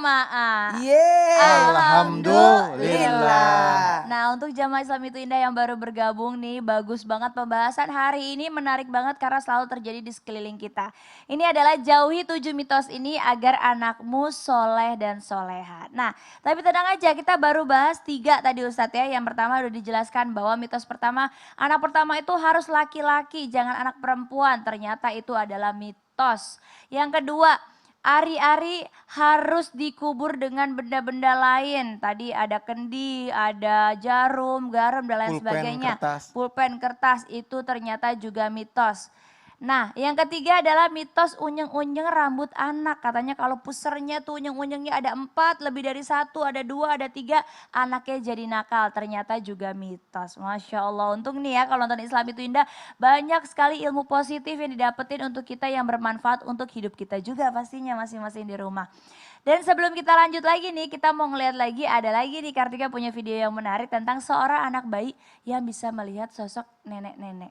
jamaah. Alhamdulillah. Nah, untuk jamaah Islam itu indah yang baru bergabung nih, bagus banget pembahasan hari ini, menarik banget karena selalu terjadi di sekeliling kita. Ini adalah jauhi 7 mitos ini agar anakmu soleh dan soleha. Nah, tapi tenang aja, kita baru bahas 3 tadi Ustadz ya. Yang pertama udah dijelaskan bahwa mitos pertama, anak pertama itu harus laki-laki, jangan anak perempuan. Ternyata itu adalah mitos. Yang kedua, ari-ari harus dikubur dengan benda-benda lain. Tadi ada kendi, ada jarum, garam dan lain sebagainya. Pulpen, kertas itu ternyata juga mitos. Nah, yang ketiga adalah mitos unyeng-unyeng rambut anak. Katanya kalau pusernya tuh unyeng-unyengnya ada 4, lebih dari 1, ada 2, ada 3, anaknya jadi nakal. Ternyata juga mitos. Masya Allah, untung nih ya kalau nonton Islam itu indah, banyak sekali ilmu positif yang didapetin untuk kita yang bermanfaat untuk hidup kita juga pastinya masing-masing di rumah. Dan sebelum kita lanjut lagi nih, kita mau ngeliat lagi, ada lagi nih Kartika punya video yang menarik tentang seorang anak bayi yang bisa melihat sosok nenek-nenek.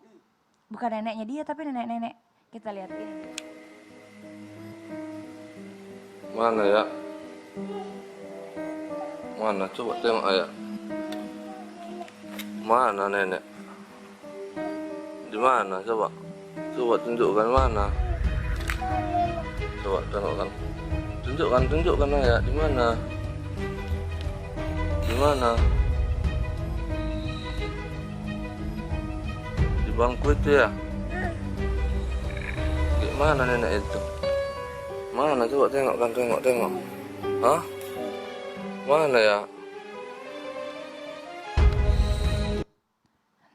Bukan neneknya dia tapi nenek-nenek. Kita lihat ini. Mana ya? Mana? Coba tengok ya. Mana nenek? Di mana? Coba. Coba tunjukkan mana. Coba tengokkan. Tunjukkan ya. Di mana? Di mana? Bangku itu ya. Gimana nenek itu? Mana coba tengok. Hah? Mana ya?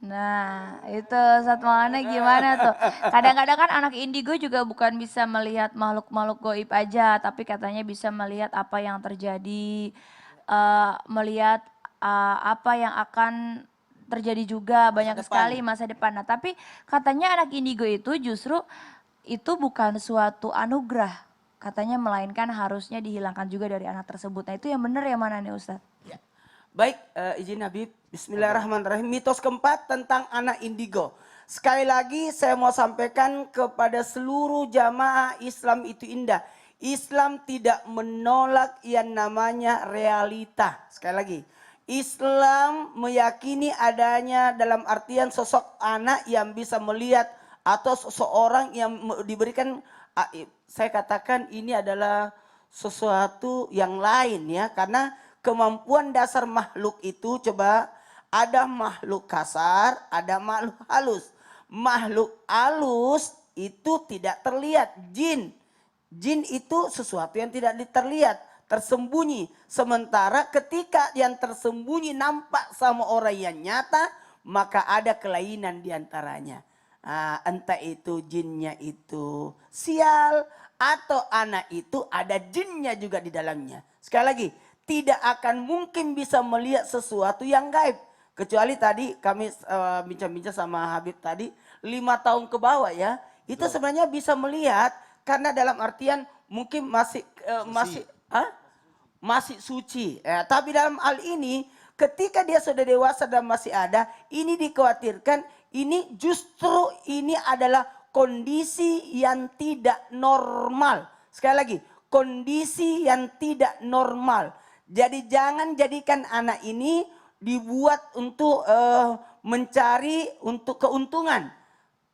Nah itu Ustadz Maulana gimana tuh? Kadang-kadang kan anak indigo juga bukan bisa melihat makhluk-makhluk goib aja. Tapi katanya bisa melihat apa yang terjadi. Melihat apa yang akan terjadi juga banyak sekali masa depan. Nah tapi katanya anak indigo itu justru itu bukan suatu anugerah. Katanya melainkan harusnya dihilangkan juga dari anak tersebut. Nah itu yang benar yang mana nih Ustadz? Ya. Baik izin Habib, bismillahirrahmanirrahim. Mitos keempat tentang anak indigo. Sekali lagi saya mau sampaikan kepada seluruh jamaah Islam itu indah. Islam tidak menolak yang namanya realita. Sekali lagi. Islam meyakini adanya dalam artian sosok anak yang bisa melihat atau seseorang yang diberikan, saya katakan ini adalah sesuatu yang lain ya, karena kemampuan dasar makhluk itu coba ada makhluk kasar, ada makhluk halus. Makhluk halus itu tidak terlihat, jin. Jin itu sesuatu yang tidak terlihat, tersembunyi. Sementara ketika yang tersembunyi nampak sama orang yang nyata, maka ada kelainan diantaranya. Entah itu jinnya itu sial atau anak itu ada jinnya juga di dalamnya. Sekali lagi, tidak akan mungkin bisa melihat sesuatu yang gaib. Kecuali tadi kami bincang-bincang sama Habib tadi, 5 tahun ke bawah ya. Itu sebenarnya bisa melihat karena dalam artian mungkin masih suci. Tapi dalam hal ini ketika dia sudah dewasa dan masih ada, ini dikhawatirkan ini justru ini adalah kondisi yang tidak normal. Sekali lagi, kondisi yang tidak normal. Jadi jangan jadikan anak ini dibuat untuk mencari untuk keuntungan.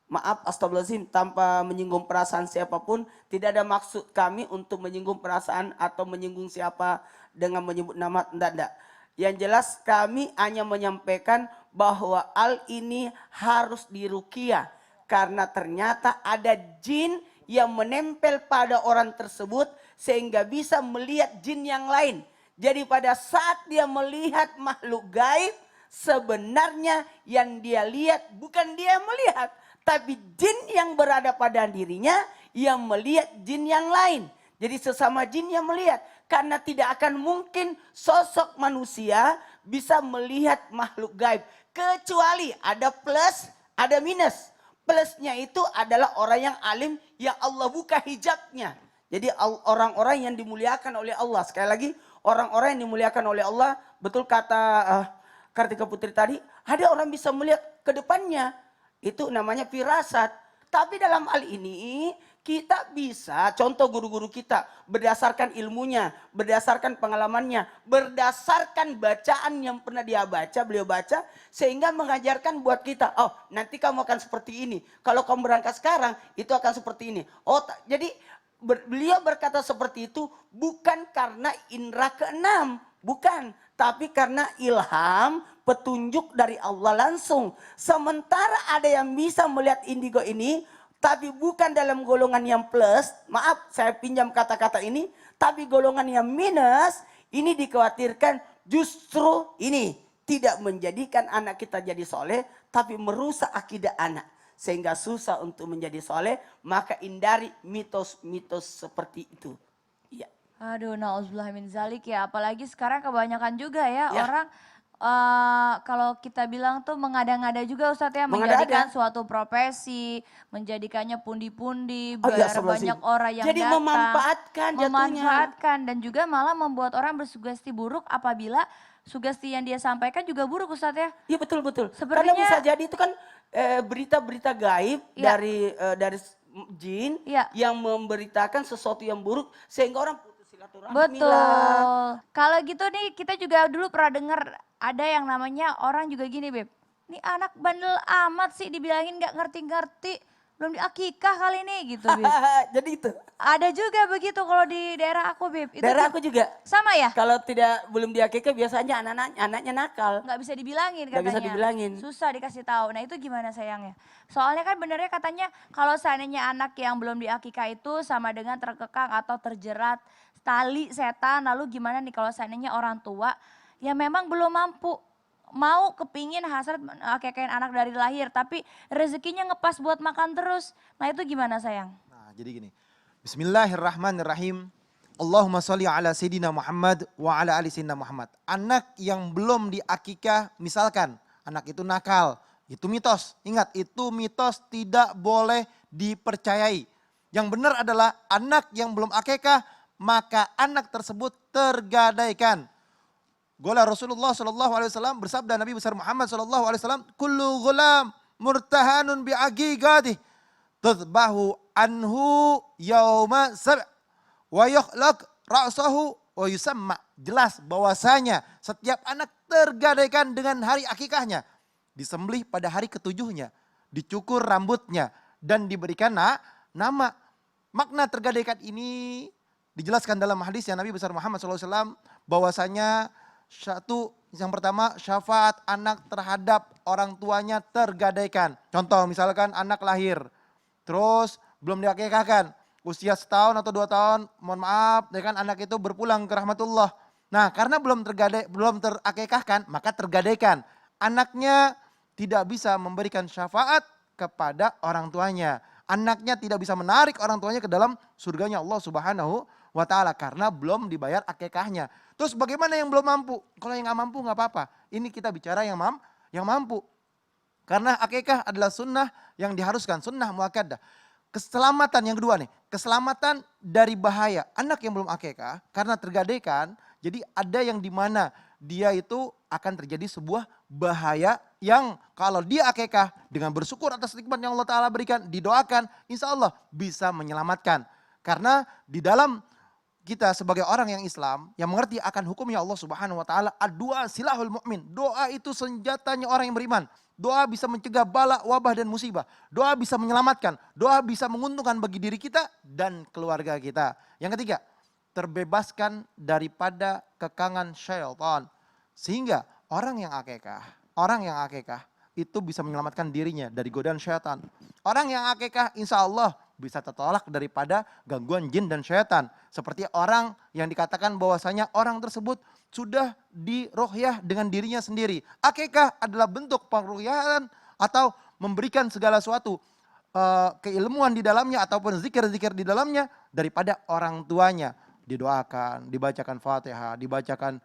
Maaf astagfirullahaladzim, tanpa menyinggung perasaan siapapun, tidak ada maksud kami untuk menyinggung perasaan atau menyinggung siapa dengan menyebut nama, tidak. Yang jelas kami hanya menyampaikan bahwa hal ini harus diruqyah karena ternyata ada jin yang menempel pada orang tersebut sehingga bisa melihat jin yang lain. Jadi pada saat dia melihat makhluk gaib, sebenarnya yang dia lihat bukan dia melihat, tapi jin yang berada pada dirinya yang melihat jin yang lain. Jadi sesama jin yang melihat. Karena tidak akan mungkin sosok manusia bisa melihat makhluk gaib. Kecuali ada plus, ada minus. Plusnya itu adalah orang yang alim yang Allah buka hijabnya. Jadi orang-orang yang dimuliakan oleh Allah. Sekali lagi, orang-orang yang dimuliakan oleh Allah. Betul kata Kartika Putri tadi, ada orang bisa melihat ke depannya. Itu namanya firasat. Tapi dalam hal ini kita bisa, contoh guru-guru kita, berdasarkan ilmunya, berdasarkan pengalamannya, berdasarkan bacaan yang pernah beliau baca, sehingga mengajarkan buat kita, oh nanti kamu akan seperti ini. Kalau kamu berangkat sekarang, itu akan seperti ini. Jadi beliau berkata seperti itu bukan karena indera keenam, bukan. Tapi karena ilham, petunjuk dari Allah langsung. Sementara ada yang bisa melihat indigo ini, tapi bukan dalam golongan yang plus, maaf saya pinjam kata-kata ini, tapi golongan yang minus, ini dikhawatirkan justru ini tidak menjadikan anak kita jadi soleh, tapi merusak akidah anak. Sehingga susah untuk menjadi soleh, maka hindari mitos-mitos seperti itu. Iya. Aduh, nauzubillah min zalik ya. Apalagi sekarang kebanyakan juga ya, Ya. orang kalau kita bilang tuh mengada-ngada juga Ustadz ya, Mengada-ngada. menjadikan suatu profesi, menjadikannya pundi-pundi, Oh, iya, biar astagfirullahaladzim. banyak orang yang Jadi datang. memanfaatkan jatuhnya. Memanfaatkan dan juga malah membuat orang bersugesti buruk apabila sugesti yang dia sampaikan juga buruk Ustadz ya. Iya betul-betul. Karena Sepertinya- bisa jadi itu kan berita-berita gaib Iya. dari jin Iya. yang memberitakan sesuatu yang buruk sehingga orang putus silaturahmi lah. Betul. Kalau gitu nih kita juga dulu pernah dengar ada yang namanya orang juga gini Beb. Ini anak bandel amat sih dibilangin gak ngerti-ngerti. Belum diakikah kali ini gitu Beb. Jadi itu. Ada juga begitu kalau di daerah aku Beb. Itu Daerah aku juga. sama ya? Kalau belum diakikah biasanya anaknya nakal. Nggak bisa dibilangin Nggak katanya. bisa dibilangin. Susah dikasih tahu. Nah itu gimana sayangnya? Soalnya kan benernya katanya kalau seandainya anak yang belum diakikah itu sama dengan terkekang atau terjerat tali setan. Lalu gimana nih kalau seandainya orang tua ya memang belum mampu. Mau kepingin hasrat akikahin anak dari lahir. Tapi rezekinya ngepas buat makan terus. Nah itu gimana sayang? Nah, jadi gini. Bismillahirrahmanirrahim. Allahumma sholli ala Sayyidina Muhammad wa ala ali Sayyidina Muhammad. Anak yang belum diakikah, misalkan anak itu nakal, itu mitos. Ingat, itu mitos tidak boleh dipercayai. Yang benar adalah anak yang belum akikah, maka anak tersebut tergadaikan. Gola Rasulullah SAW bersabda Nabi besar Muhammad SAW, kullu ghulam murtahanun bi'aqiqatih tudbahu anhu yauma sab' wa yukhlaq ra'sahu wa yusamma. Jelas bahwasanya setiap anak tergadaikan dengan hari akikahnya. Disembelih pada hari ketujuhnya, dicukur rambutnya dan diberikan nama. Makna tergadaikan ini dijelaskan dalam hadis yang Nabi besar Muhammad SAW bahwasanya yang pertama syafaat anak terhadap orang tuanya tergadaikan. Contoh misalkan anak lahir, terus belum diakikahkan, usia 1 tahun atau 2 tahun, mohon maaf, ya kan anak itu berpulang ke rahmatullah. Nah karena belum terakikahkan, maka tergadaikan. Anaknya tidak bisa memberikan syafaat kepada orang tuanya. Anaknya tidak bisa menarik orang tuanya ke dalam surganya Allah Subhanahu wa ta'ala karena belum dibayar akikahnya. Terus bagaimana yang belum mampu? Kalau yang gak mampu gak apa-apa. Ini kita bicara yang mampu. Karena akikah adalah sunnah yang diharuskan, sunnah muakkadah. Keselamatan yang kedua nih, keselamatan dari bahaya. Anak yang belum akikah karena tergadaikan, jadi ada yang dimana dia itu akan terjadi sebuah bahaya yang kalau dia akikah dengan bersyukur atas nikmat yang Allah Ta'ala berikan, didoakan, insya Allah bisa menyelamatkan. Karena di dalam kita sebagai orang yang Islam, yang mengerti akan hukumnya Allah Subhanahu wa Ta'ala, ad-du'a silahul mu'min. Doa itu senjatanya orang yang beriman. Doa bisa mencegah bala, wabah dan musibah. Doa bisa menyelamatkan. Doa bisa menguntungkan bagi diri kita dan keluarga kita. Yang ketiga, terbebaskan daripada kekangan syaitan. Sehingga orang yang akikah itu bisa menyelamatkan dirinya dari godaan syaitan. Orang yang akikah insya Allah bisa tertolak daripada gangguan jin dan syaitan. Seperti orang yang dikatakan bahwasanya orang tersebut sudah diruqyah dengan dirinya sendiri. Akikah adalah bentuk pengruqyahan atau memberikan segala sesuatu keilmuan di dalamnya ataupun zikir-zikir di dalamnya daripada orang tuanya. Didoakan, dibacakan Fatihah, dibacakan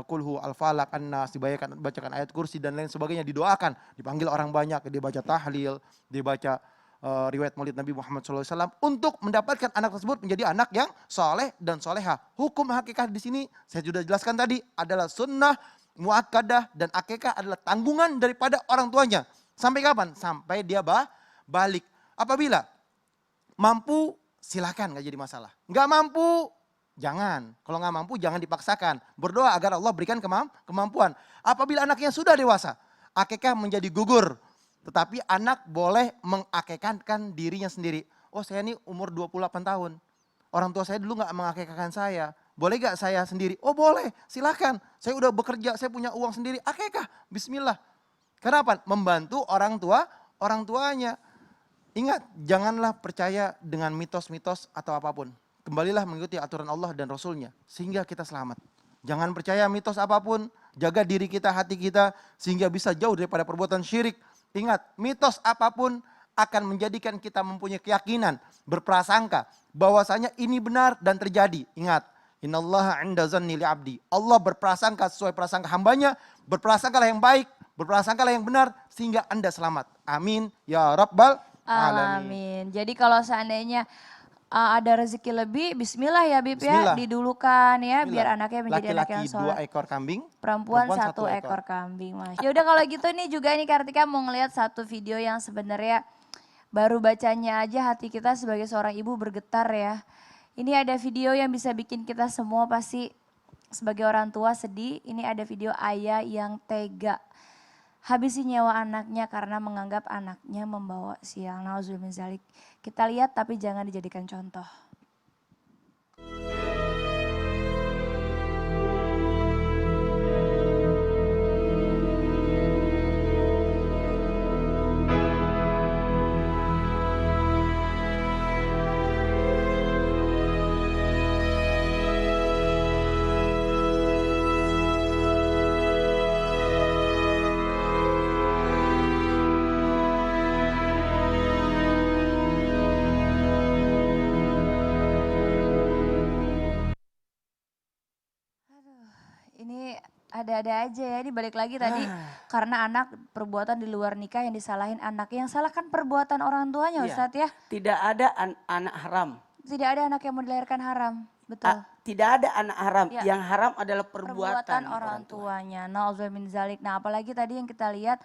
kulhu al-falak, an-nas, dibacakan ayat kursi dan lain sebagainya, didoakan, dipanggil orang banyak, dibaca tahlil, dibaca riwayat maulid Nabi Muhammad SAW untuk mendapatkan anak tersebut menjadi anak yang soleh dan soleha. Hukum akikah di sini saya sudah jelaskan tadi adalah sunnah muakkadah dan akikah adalah tanggungan daripada orang tuanya. Sampai kapan? Sampai dia balik. Apabila mampu silakan nggak jadi masalah. Nggak mampu, jangan. Kalau nggak mampu jangan dipaksakan. Berdoa agar Allah berikan kemampuan. Apabila anaknya sudah dewasa, akikah menjadi gugur. Tetapi anak boleh mengakekahkan dirinya sendiri. Oh saya ini umur 28 tahun. Orang tua saya dulu nggak mengakekahkan saya. Boleh gak saya sendiri? Oh boleh, silakan. Saya udah bekerja, saya punya uang sendiri. Akekah, bismillah. Kenapa? Membantu orang tuanya. Ingat, janganlah percaya dengan mitos-mitos atau apapun. Kembalilah mengikuti aturan Allah dan Rasulnya. Sehingga kita selamat. Jangan percaya mitos apapun. Jaga diri kita, hati kita. Sehingga bisa jauh daripada perbuatan syirik. Ingat, mitos apapun akan menjadikan kita mempunyai keyakinan, berprasangka bahwasanya ini benar dan terjadi. Ingat, innallaha 'inda zanni li'abdi. Allah berprasangka sesuai prasangka hambanya, berprasangkalah yang baik, berprasangkalah yang benar sehingga Anda selamat. Amin ya rabbal alamin. Amin. Jadi kalau seandainya ada rezeki lebih, bismillah ya Bib ya, Bismillah. didulukan ya, biar anaknya menjadi anak Laki-laki yang 2 soleh. ekor kambing, Perempuan satu ekor kambing. Ya udah kalau gitu nih juga nih Kartika mau ngeliat satu video yang sebenarnya baru bacanya aja hati kita sebagai seorang ibu bergetar ya. Ini ada video yang bisa bikin kita semua pasti sebagai orang tua sedih. Ini ada video ayah yang tega habisi nyawa anaknya karena menganggap anaknya membawa sial. Nauzubillah min dzalik. Kita lihat tapi jangan dijadikan contoh. Ini ada-ada aja ya, dibalik lagi tadi karena anak perbuatan di luar nikah yang disalahin anaknya. Yang salah kan perbuatan orang tuanya Iya. Ustadz ya. Tidak ada anak haram. Tidak ada anak yang mau dilahirkan haram, betul. Tidak ada anak haram. Ya. Yang haram adalah Perbuatan perbuatan orang tua. tuanya. Nauzubillah min dzalik. Nah apalagi tadi yang kita lihat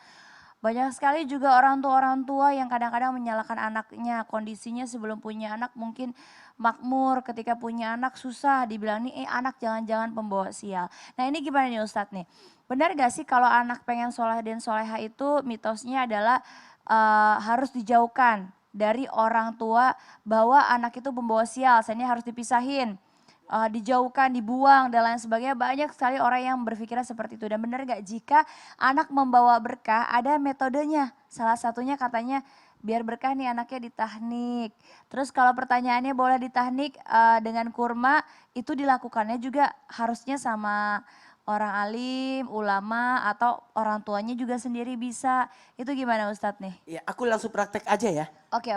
banyak sekali juga orang tua yang kadang-kadang menyalahkan anaknya. Kondisinya sebelum punya anak mungkin makmur, ketika punya anak susah. Dibilang nih anak jangan-jangan pembawa sial. Nah ini gimana nih Ustadz nih? Benar gak sih kalau anak pengen soleh dan soleha itu mitosnya adalah harus dijauhkan dari orang tua bahwa anak itu pembawa sial. Misalnya harus dipisahin. Dijauhkan, dibuang dan lain sebagainya. Banyak sekali orang yang berpikirnya seperti itu. Dan benar gak jika anak membawa berkah ada metodenya. Salah satunya katanya biar berkah nih anaknya ditahnik. Terus kalau pertanyaannya boleh ditahnik dengan kurma itu dilakukannya juga harusnya sama orang alim, ulama atau orang tuanya juga sendiri bisa. Itu gimana Ustadz nih? Ya, aku langsung praktek aja ya. Oke.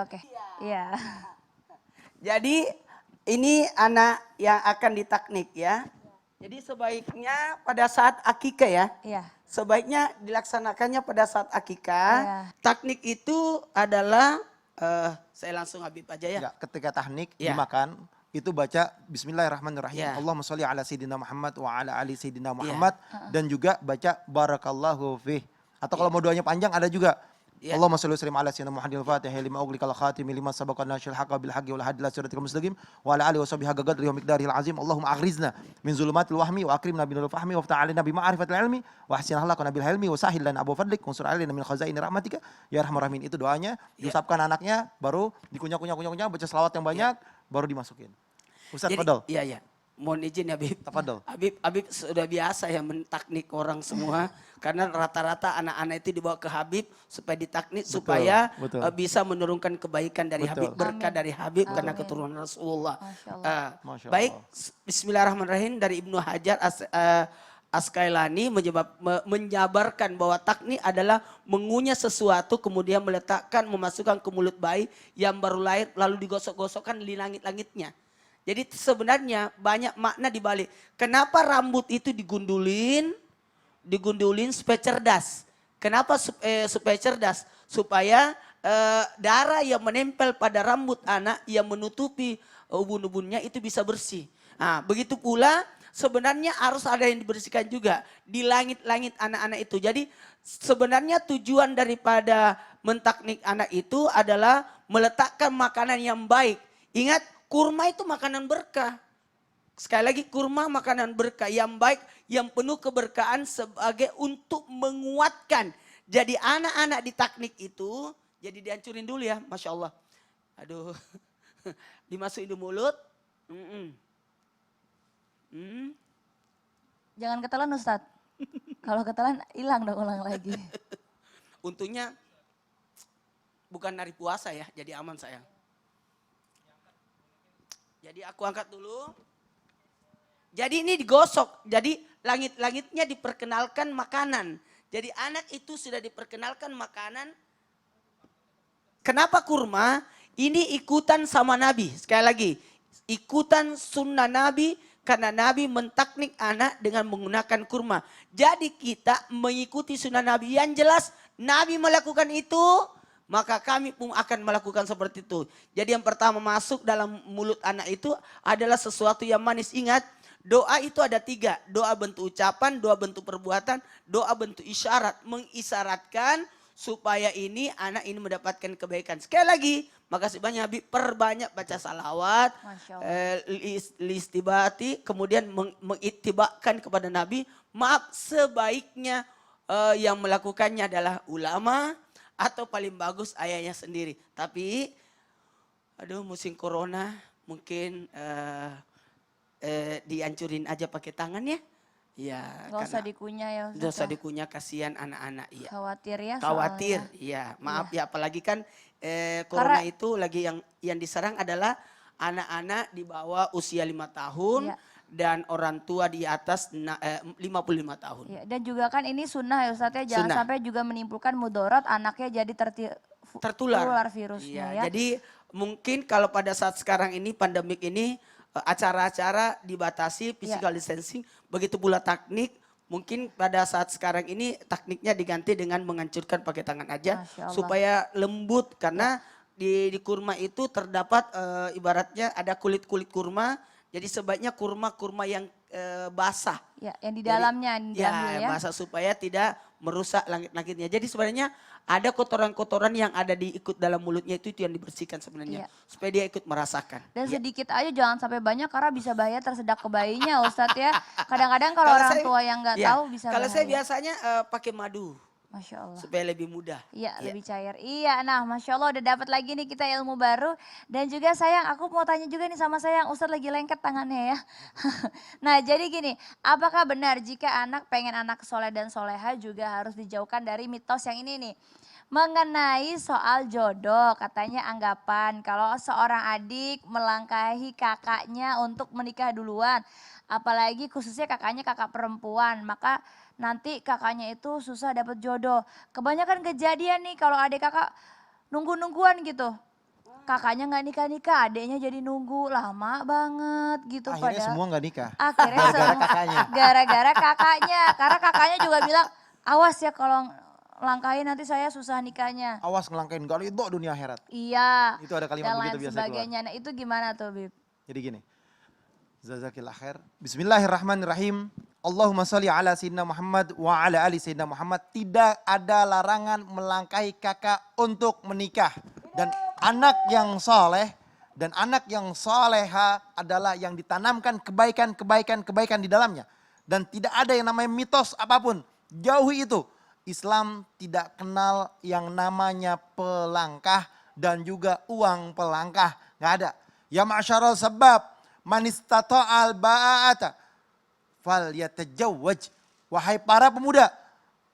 Iya. Jadi ini anak yang akan ditaknik ya. Jadi sebaiknya pada saat akikah ya. Iya. Sebaiknya dilaksanakannya pada saat akikah. Iya. Taknik itu adalah, saya langsung Habib aja ya. Enggak, ketika tahnik Ya. dimakan itu baca Bismillahirrahmanirrahim. Ya. Allahumma sholli ala Sayyidina Muhammad wa ala ali Sayyidina Muhammad. Dan juga baca Barakallahu fih. Atau kalau mau doanya panjang ada juga. Ya. Allahumma sholli wa sallim ala Sayyidina Muhammadil Fatihah lima ughliqal khatimi lima sabaqan nasyil haqqa bil haqqi wal hadi ila siratal mustaqim wa ala alihi wa sahbihi haqqa qadrihi wa miqdarihil azim. Allahumma aghrizna min zulumatil wahmi wa akrimna binuril fahmi wa ftah alaina bi ma'rifatil ilmi wa ahsin akhlaqana bil hilmi wa sahhil lana abwaab fadlik wa ansur alaina min khazaini rahmatika ya arhamar rahimin. Itu doanya diusapkan anaknya baru dikunyah-kunyah baca selawat yang banyak baru dimasukin. Ustaz Fadol. Iya. Mohon izin ya Habib. Tafadhol. Habib sudah biasa ya mentaknik orang semua. Karena rata-rata anak-anak itu dibawa ke Habib supaya ditaknik. Supaya betul. Bisa menurunkan kebaikan dari Betul. Habib. Berkah dari Habib karena Amin. keturunan Rasulullah. Masya Allah. Masya Allah. Baik, bismillahirrahmanirrahim dari Ibnu Hajar Asqalani menjabarkan bahwa taknik adalah mengunyah sesuatu kemudian meletakkan, memasukkan ke mulut bayi yang baru lahir lalu digosok-gosokkan di langit-langitnya. Jadi sebenarnya banyak makna di balik. Kenapa rambut itu digundulin supaya cerdas. Kenapa supaya cerdas? Supaya darah yang menempel pada rambut anak yang menutupi ubun-ubunnya itu bisa bersih. Nah, begitu pula sebenarnya harus ada yang dibersihkan juga di langit-langit anak-anak itu. Jadi sebenarnya tujuan daripada mentaknik anak itu adalah meletakkan makanan yang baik Ingat, kurma itu makanan berkah. Sekali lagi, kurma makanan berkah yang baik, yang penuh keberkahan sebagai untuk menguatkan. Jadi anak-anak di teknik itu, jadi dihancurin dulu ya, Masya Allah. Aduh, dimasukin di mulut. Jangan ketelan Ustadz. Kalau ketelan hilang dong, ulang lagi. Untungnya bukan hari puasa ya, jadi aman sayang. Jadi aku angkat dulu. Jadi ini digosok, jadi langit-langitnya diperkenalkan makanan. Jadi anak itu sudah diperkenalkan makanan. Kenapa kurma? Ini ikutan sama Nabi. Sekali lagi, ikutan sunnah Nabi karena Nabi mentaknik anak dengan menggunakan kurma. Jadi kita mengikuti sunnah Nabi. Yang jelas Nabi melakukan itu, maka kami pun akan melakukan seperti itu. Jadi yang pertama masuk dalam mulut anak itu adalah sesuatu yang manis. Ingat, doa itu ada 3. Doa bentuk ucapan, doa bentuk perbuatan, doa bentuk isyarat. Mengisyaratkan supaya ini anak ini mendapatkan kebaikan. Sekali lagi, makasih banyak Habib, perbanyak baca salawat, listibati, kemudian mengitibakkan kepada Nabi. Maaf, sebaiknya yang melakukannya adalah ulama atau paling bagus ayahnya sendiri. Tapi, aduh musim corona mungkin dihancurin aja pakai tangan ya. Ya, Gak usah dikunyah ya Ustadz. Gak usah ya. dikunyah, kasihan anak-anak. Ya. Khawatir ya Khawatir, soalnya. iya. Maaf ya, apalagi kan corona itu lagi yang diserang adalah anak-anak di bawah usia 5 tahun Iya. dan orang tua di atas 55 tahun. Ya, dan juga kan ini sunnah ya Ustadz ya, jangan Sunnah. sampai juga menimbulkan mudorot anaknya jadi Tertular. virusnya Iya, ya. jadi mungkin kalau pada saat sekarang ini pandemik ini acara-acara dibatasi physical distancing, begitu pula teknik. Mungkin pada saat sekarang ini tekniknya diganti dengan menghancurkan pakai tangan aja Masya Allah. supaya lembut karena di kurma itu terdapat ibaratnya ada kulit-kulit kurma. Jadi sebaiknya kurma-kurma yang basah. Ya, yang di dalamnya yang diambil ya. Basah supaya tidak merusak langit-langitnya. Jadi sebenarnya ada kotoran-kotoran yang ada di ikut dalam mulutnya itu yang dibersihkan sebenarnya. Iya. Supaya dia ikut merasakan. Dan Ya. sedikit aja jangan sampai banyak karena bisa bahaya tersedak ke bayinya Ustadz ya. Kadang-kadang kalau Kalau orang saya- tua yang nggak ya, tahu bisa Kalau bahaya. saya biasanya pakai madu Masya Allah. supaya lebih mudah. Iya, Ya. lebih cair. Iya, nah Masya Allah udah dapat lagi nih kita ilmu baru. Dan juga sayang, aku mau tanya juga nih sama sayang, Ustadz lagi lengket tangannya ya. Nah jadi gini, apakah benar jika anak pengen anak soleh dan soleha juga harus dijauhkan dari mitos yang ini nih? Mengenai soal jodoh, katanya anggapan kalau seorang adik melangkahi kakaknya untuk menikah duluan. Apalagi khususnya kakaknya kakak perempuan, maka nanti kakaknya itu susah dapat jodoh. Kebanyakan kejadian nih kalau adik kakak nunggu-nungguan gitu. Kakaknya nggak nikah-nikah, adiknya jadi nunggu lama banget gitu. Akhirnya semua nggak nikah. Akhirnya Gara-gara semua kakaknya. gara-gara kakaknya. Karena kakaknya juga bilang, awas ya kalau langkahin nanti saya susah nikahnya. Awas ngelangkain gak ridho dunia akhirat. Iya. Itu ada kalimat dan begitu lain biasa keluar. sebagainya. Nah itu gimana tuh Bib? Jadi gini. Jazakillah khair. Bismillahirrahmanirrahim. Allahumma salli ala Sayyidina Muhammad wa ala ali Sayyidina Muhammad. Tidak ada larangan melangkahi kakak untuk menikah. Dan anak yang soleh dan anak yang soleha adalah yang ditanamkan kebaikan di dalamnya. Dan tidak ada yang namanya mitos apapun. Jauhi itu. Islam tidak kenal yang namanya pelangkah dan juga uang pelangkah. Nggak ada. Ya ma'asyaral sebab man istata'al ba'ata fal yatajawwaj. Wahai para pemuda,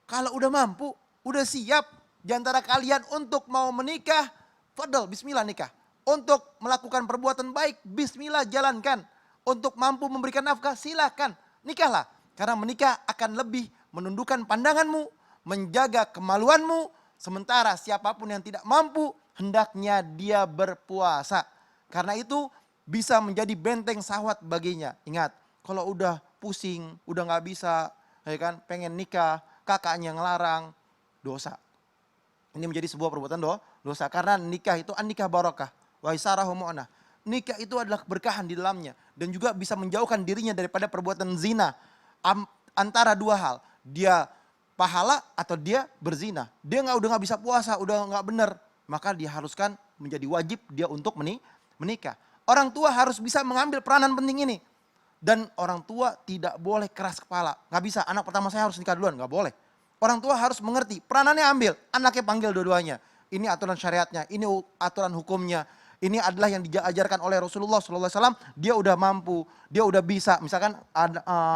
kalau udah mampu, udah siap di antara kalian untuk mau menikah, fadl, bismillah nikah. Untuk melakukan perbuatan baik, bismillah jalankan. Untuk mampu memberikan nafkah, silakan nikahlah. Karena menikah akan lebih menundukkan pandanganmu, menjaga kemaluanmu. Sementara siapapun yang tidak mampu, hendaknya dia berpuasa. Karena itu bisa menjadi benteng syahwat baginya. Ingat, kalau udah pusing, udah gak bisa, ya kan, pengen nikah, kakaknya ngelarang, dosa. Ini menjadi sebuah perbuatan dosa. Karena nikah itu an-nikah barakah. Wa isarahu mu'nah. Nikah itu adalah keberkahan di dalamnya. Dan juga bisa menjauhkan dirinya daripada perbuatan zina. Antara dua hal. Dia pahala atau dia berzina. Dia udah gak bisa puasa, udah gak benar. Maka diharuskan menjadi wajib dia untuk menikah. Orang tua harus bisa mengambil peranan penting ini. Dan orang tua tidak boleh keras kepala. Nggak bisa, anak pertama saya harus nikah duluan, nggak boleh. Orang tua harus mengerti, peranannya ambil, anaknya panggil dua-duanya. Ini aturan syariatnya, ini aturan hukumnya. Ini adalah yang diajarkan oleh Rasulullah SAW. Dia udah mampu, dia udah bisa. Misalkan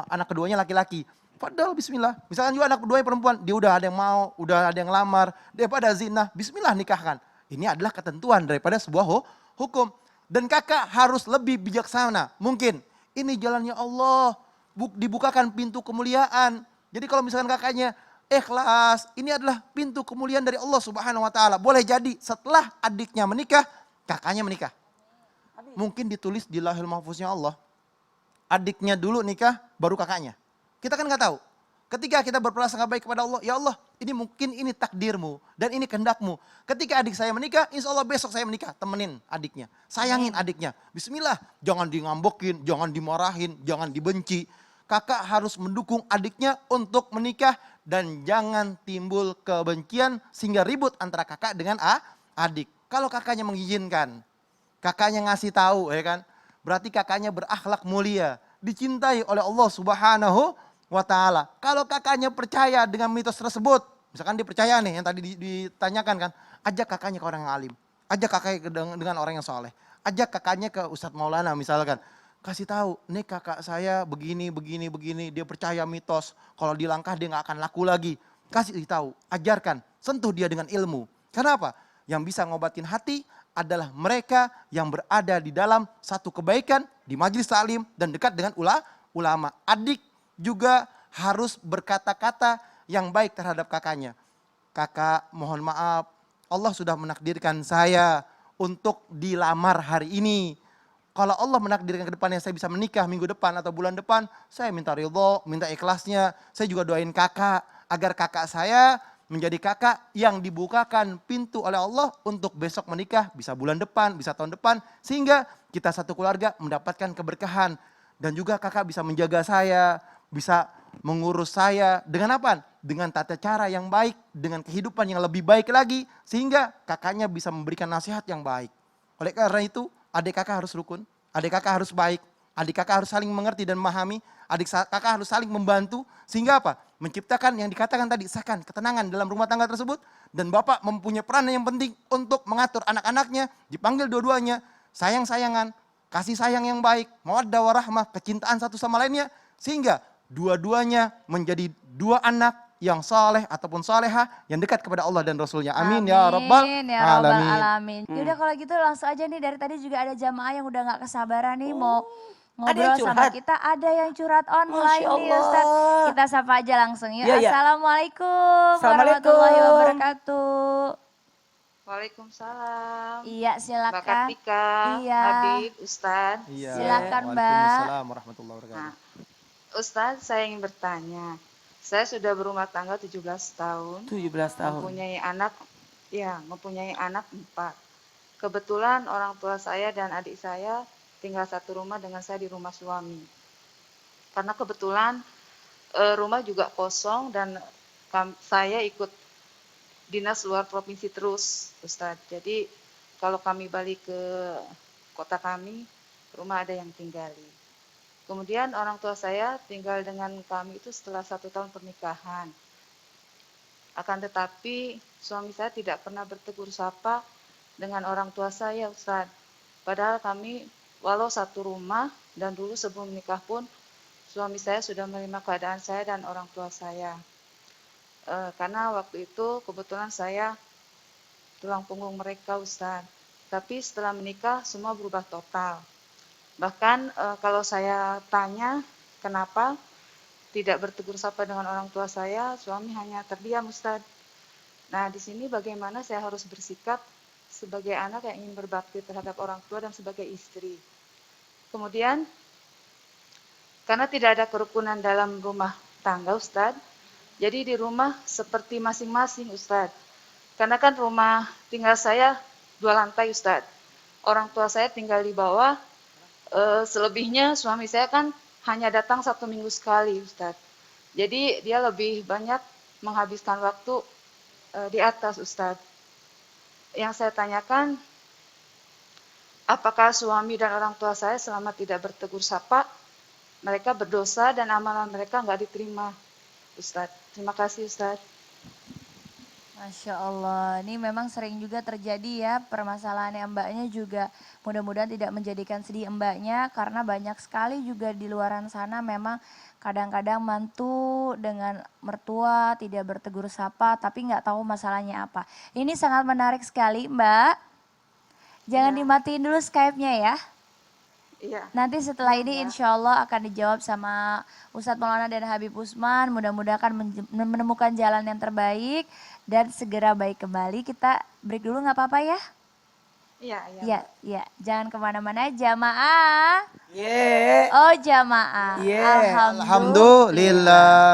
anak keduanya laki-laki. Padahal bismillah. Misalkan juga anak keduanya perempuan, dia udah ada yang mau, udah ada yang lamar. Daripada zina, bismillah nikahkan. Ini adalah ketentuan daripada sebuah hukum. Dan kakak harus lebih bijaksana. Mungkin ini jalannya Allah, dibukakan pintu kemuliaan. Jadi kalau misalkan kakaknya ikhlas, ini adalah pintu kemuliaan dari Allah Subhanahu wa taala. Boleh jadi setelah adiknya menikah, kakaknya menikah. Mungkin ditulis di Lauhul Mahfuznya Allah. Adiknya dulu nikah, baru kakaknya. Kita kan nggak tahu. Ketika kita berprasangka baik kepada Allah, ya Allah, ini mungkin ini takdirmu dan ini kehendakmu. Ketika adik saya menikah, insya Allah besok saya menikah, temenin adiknya, sayangin adiknya. Bismillah, jangan ngambekin, jangan dimarahin, jangan dibenci. Kakak harus mendukung adiknya untuk menikah dan jangan timbul kebencian sehingga ribut antara kakak dengan adik. Kalau kakaknya mengizinkan, kakaknya ngasih tahu, ya kan? Berarti kakaknya berakhlak mulia, dicintai oleh Allah Subhanahu wa ta'ala. Kalau kakaknya percaya dengan mitos tersebut, misalkan dia percaya nih yang tadi ditanyakan kan, ajak kakaknya ke orang yang alim, ajak kakaknya dengan orang yang soleh, ajak kakaknya ke Ustadz Maulana misalkan, kasih tahu, nih kakak saya begini, dia percaya mitos, kalau dilangkah dia nggak akan laku lagi. Kasih tahu, ajarkan, sentuh dia dengan ilmu. Karena apa? Yang bisa ngobatin hati adalah mereka yang berada di dalam satu kebaikan, di majelis taklim dan dekat dengan ulama. Adik juga harus berkata-kata yang baik terhadap kakaknya. Kakak, mohon maaf, Allah sudah menakdirkan saya untuk dilamar hari ini. Kalau Allah menakdirkan ke depannya saya bisa menikah minggu depan atau bulan depan, saya minta ridho, minta ikhlasnya. Saya juga doain kakak agar kakak saya menjadi kakak yang dibukakan pintu oleh Allah untuk besok menikah, bisa bulan depan, bisa tahun depan, sehingga kita satu keluarga mendapatkan keberkahan. Dan juga kakak bisa menjaga saya, bisa mengurus saya dengan apa? Dengan tata cara yang baik, dengan kehidupan yang lebih baik lagi, sehingga kakaknya bisa memberikan nasihat yang baik. Oleh karena itu, adik kakak harus rukun, adik kakak harus baik, adik kakak harus saling mengerti dan memahami, adik kakak harus saling membantu, sehingga apa? Menciptakan yang dikatakan tadi, seakan ketenangan dalam rumah tangga tersebut, dan bapak mempunyai peran yang penting untuk mengatur anak-anaknya, dipanggil dua-duanya, sayang-sayangan, kasih sayang yang baik, mawaddah warahmah, kecintaan satu sama lainnya, sehingga dua-duanya menjadi dua anak yang saleh ataupun saleha yang dekat kepada Allah dan Rasulnya. Amin, ya Rabbal Alamin. Yaudah kalau gitu langsung aja nih, dari tadi juga ada jamaah yang udah gak kesabaran nih mau ada yang ngobrol sama curhat? kita. Ada yang curhat online Masya nih Ustaz. Allah. Kita sapa aja langsung yuk. Iya, iya. Assalamualaikum Assalamualaikum. warahmatullahi wabarakatuh. Waalaikumsalam. Iya Mbak silakan. Kartika, Iya. Habib, Ustadz. Iya. Silakan, Mbak. Waalaikumsalam warahmatullahi wabarakatuh. Nah, Ustadz, saya ingin bertanya. Saya sudah berumah tangga 17 tahun, 17 tahun. mempunyai anak 4. Kebetulan orang tua saya dan adik saya tinggal satu rumah dengan saya di rumah suami. Karena kebetulan rumah juga kosong dan saya ikut dinas luar provinsi terus, Ustadz. Jadi kalau kami balik ke kota kami, rumah ada yang tinggali. Kemudian orang tua saya tinggal dengan kami itu setelah 1 tahun pernikahan. Akan tetapi suami saya tidak pernah bertegur sapa dengan orang tua saya, Ustadz. Padahal kami walau satu rumah dan dulu sebelum menikah pun suami saya sudah menerima keadaan saya dan orang tua saya. Karena waktu itu kebetulan saya tulang punggung mereka, Ustadz. Tapi setelah menikah semua berubah total. Bahkan kalau saya tanya kenapa tidak bertegur sapa dengan orang tua saya, suami hanya terdiam, Ustadz. Nah, di sini bagaimana saya harus bersikap sebagai anak yang ingin berbakti terhadap orang tua dan sebagai istri. Kemudian, karena tidak ada kerukunan dalam rumah tangga, Ustadz, jadi di rumah seperti masing-masing, Ustadz. Karena kan rumah tinggal saya 2 lantai, Ustadz. Orang tua saya tinggal di bawah, selebihnya suami saya kan hanya datang 1 minggu sekali, Ustadz. Jadi dia lebih banyak menghabiskan waktu di atas, Ustadz. Yang saya tanyakan, apakah suami dan orang tua saya selama tidak bertegur sapa, mereka berdosa dan amalan mereka nggak diterima, Ustadz. Terima kasih, Ustadz. Masya Allah, ini memang sering juga terjadi ya permasalahannya mbaknya juga. Mudah-mudahan tidak menjadikan sedih mbaknya karena banyak sekali juga di luaran sana memang kadang-kadang mantu dengan mertua tidak bertegur sapa tapi nggak tahu masalahnya apa. Ini sangat menarik sekali mbak. Jangan Iya. dimatiin dulu Skype-nya ya. Iya. Nanti setelah Iya, ini Mbak. insya Allah akan dijawab sama Ustadz Maulana dan Habib Usman. Mudah-mudahan akan menemukan jalan yang terbaik dan segera baik kembali. Kita break dulu nggak apa-apa ya? Iya, iya. Ya, ya. Jangan kemana-mana jamaah. Yeah. Oh jamaah. Yeah. Alhamdulillah. Alhamdulillah.